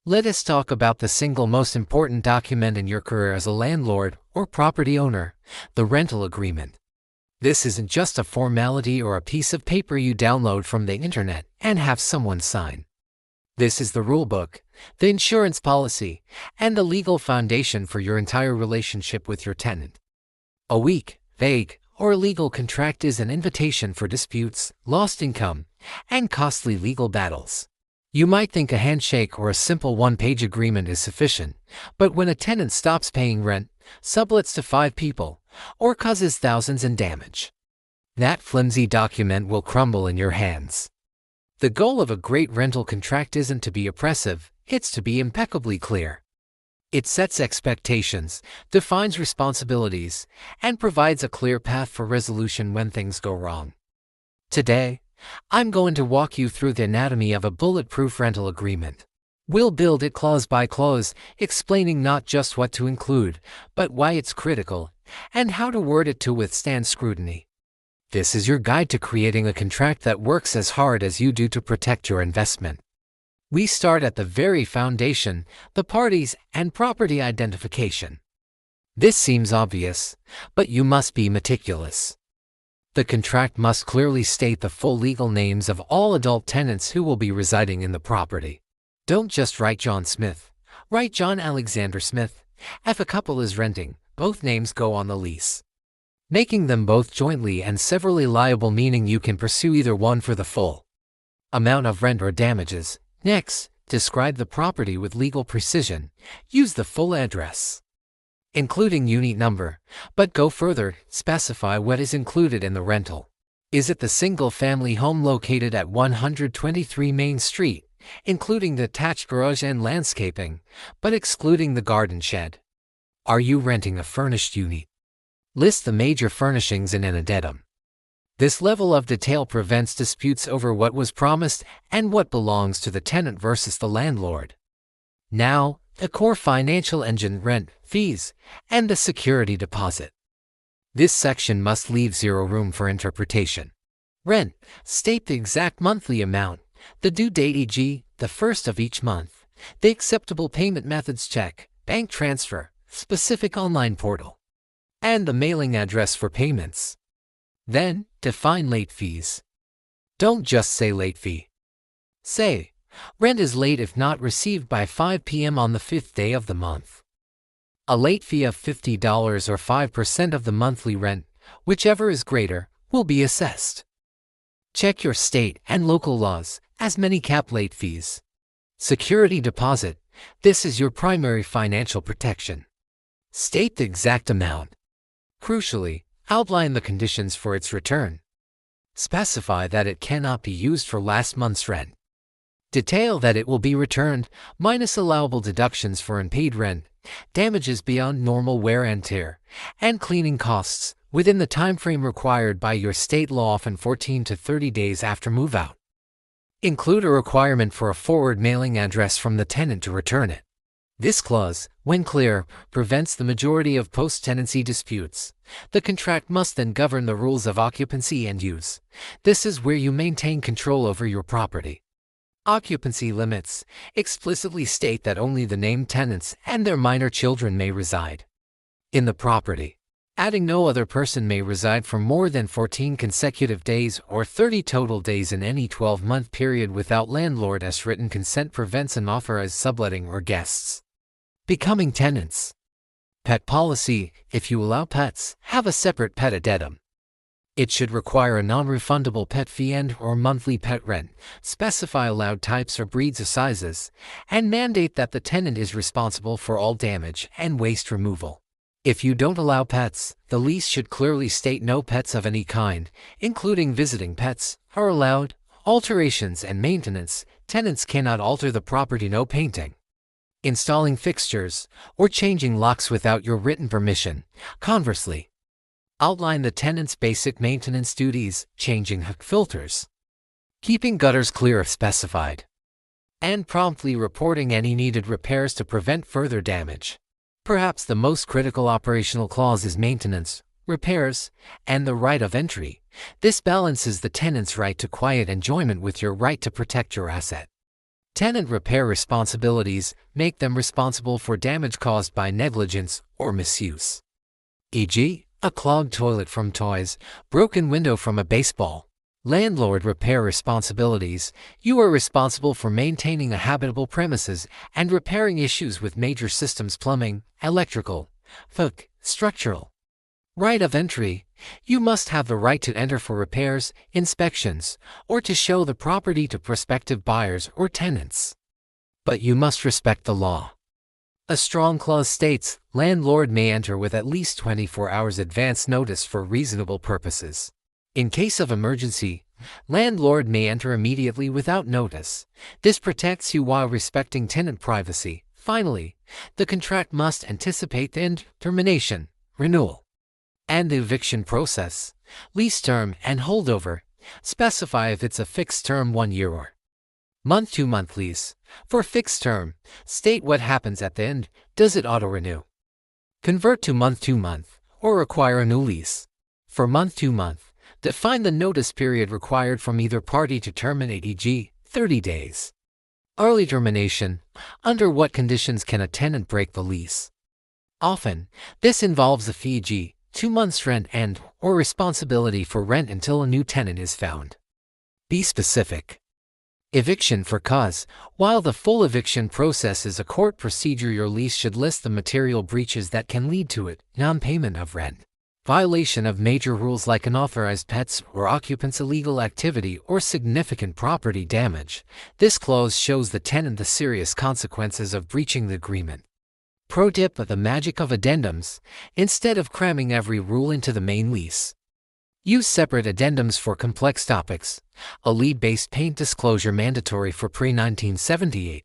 Let us talk about the single most important document in your career as a landlord or property owner, the rental agreement. This isn't just a formality or a piece of paper you download from the internet and have someone sign. This is the rulebook, the insurance policy, and the legal foundation for your entire relationship with your tenant. A weak, vague, or illegal contract is an invitation for disputes, lost income, and costly legal battles. You might think a handshake or a simple one-page agreement is sufficient, but when a tenant stops paying rent, sublets to 5 people, or causes thousands in damage, that flimsy document will crumble in your hands. The goal of a great rental contract isn't to be oppressive, it's to be impeccably clear. It sets expectations, defines responsibilities, and provides a clear path for resolution when things go wrong. Today, I'm going to walk you through the anatomy of a bulletproof rental agreement. We'll build it clause by clause, explaining not just what to include, but why it's critical, and how to word it to withstand scrutiny. This is your guide to creating a contract that works as hard as you do to protect your investment. We start at the very foundation, the parties and property identification. This seems obvious, but you must be meticulous. The contract must clearly state the full legal names of all adult tenants who will be residing in the property. Don't just write John Smith, write John Alexander Smith. If a couple is renting, both names go on the lease, making them both jointly and severally liable, meaning you can pursue either one for the full amount of rent or damages. Next, describe the property with legal precision. Use the full address, including unit number, but go further, specify what is included in the rental. Is it the single-family home located at 123 Main Street, including the attached garage and landscaping, but excluding the garden shed? Are you renting a furnished unit? List the major furnishings in an addendum. This level of detail prevents disputes over what was promised and what belongs to the tenant versus the landlord. Now, the core financial engine: rent, fees, and the security deposit. This section must leave zero room for interpretation. Rent: state the exact monthly amount, the due date, e.g., the first of each month, the acceptable payment methods: check, bank transfer, specific online portal, and the mailing address for payments. Then, define late fees. Don't just say late fee. Say, rent is late if not received by 5 p.m. on the 5th day of the month. A late fee of $50 or 5% of the monthly rent, whichever is greater, will be assessed. Check your state and local laws, as many cap late fees. Security deposit: this is your primary financial protection. State the exact amount. Crucially, outline the conditions for its return. Specify that it cannot be used for last month's rent. Detail that it will be returned, minus allowable deductions for unpaid rent, damages beyond normal wear and tear, and cleaning costs, within the time frame required by your state law, often 14 to 30 days after move-out. Include a requirement for a forward mailing address from the tenant to return it. This clause, when clear, prevents the majority of post-tenancy disputes. The contract must then govern the rules of occupancy and use. This is where you maintain control over your property. Occupancy limits explicitly state that only the named tenants and their minor children may reside in the property. Adding no other person may reside for more than 14 consecutive days or 30 total days in any 12-month period without landlord's written consent prevents unauthorized subletting or guests becoming tenants. Pet policy: if you allow pets, have a separate pet addendum. It should require a non-refundable pet fee and/or monthly pet rent, specify allowed types or breeds or sizes, and mandate that the tenant is responsible for all damage and waste removal. If you don't allow pets, the lease should clearly state no pets of any kind, including visiting pets, are allowed. Alterations and maintenance: tenants cannot alter the property. No painting, installing fixtures, or changing locks without your written permission. Conversely, outline the tenant's basic maintenance duties: changing HVAC filters, keeping gutters clear if specified, and promptly reporting any needed repairs to prevent further damage. Perhaps the most critical operational clause is maintenance, repairs, and the right of entry. This balances the tenant's right to quiet enjoyment with your right to protect your asset. Tenant repair responsibilities make them responsible for damage caused by negligence or misuse. E.g., a clogged toilet from toys, broken window from a baseball. Landlord repair responsibilities. You are responsible for maintaining a habitable premises and repairing issues with major systems: plumbing, electrical, structural. Right of entry. You must have the right to enter for repairs, inspections, or to show the property to prospective buyers or tenants. But you must respect the law. A strong clause states, landlord may enter with at least 24 hours advance notice for reasonable purposes. In case of emergency, landlord may enter immediately without notice. This protects you while respecting tenant privacy. Finally, the contract must anticipate the end, termination, renewal, and the eviction process. Lease term and holdover. Specify if it's a fixed term 1 year or month-to-month lease. For fixed term, state what happens at the end. Does it auto-renew, convert to month-to-month, or require a new lease? For month-to-month, define the notice period required from either party to terminate, e.g., 30 days. Early termination. Under what conditions can a tenant break the lease? Often, this involves a fee, e.g., 2 months' rent and/or responsibility for rent until a new tenant is found. Be specific. Eviction for cause. While the full eviction process is a court procedure, your lease should list the material breaches that can lead to it: non-payment of rent, violation of major rules like unauthorized pets or occupants' illegal activity, or significant property damage. This clause shows the tenant the serious consequences of breaching the agreement. Pro tip: the magic of addendums. Instead of cramming every rule into the main lease, use separate addendums for complex topics. A lead-based paint disclosure mandatory for pre-1978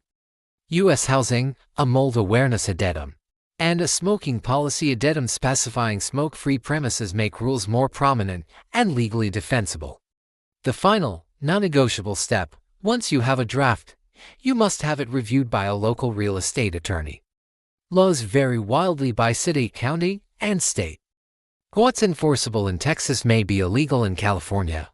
U.S. housing, a mold awareness addendum, and a smoking policy addendum specifying smoke-free premises make rules more prominent and legally defensible. The final, non-negotiable step: once you have a draft, you must have it reviewed by a local real estate attorney. Laws vary wildly by city, county, and state. What's enforceable in Texas may be illegal in California.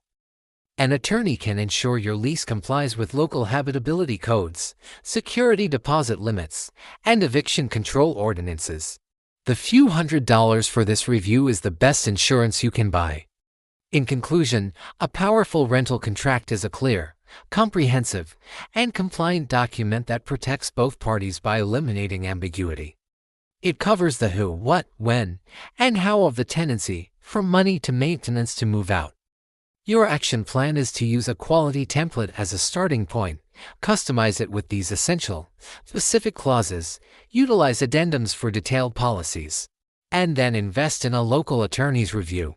An attorney can ensure your lease complies with local habitability codes, security deposit limits, and eviction control ordinances. The few $100s for this review is the best insurance you can buy. In conclusion, a powerful rental contract is a clear, comprehensive, and compliant document that protects both parties by eliminating ambiguity. It covers the who, what, when, and how of the tenancy, from money to maintenance to move out. Your action plan is to use a quality template as a starting point, customize it with these essential, specific clauses, utilize addendums for detailed policies, and then invest in a local attorney's review.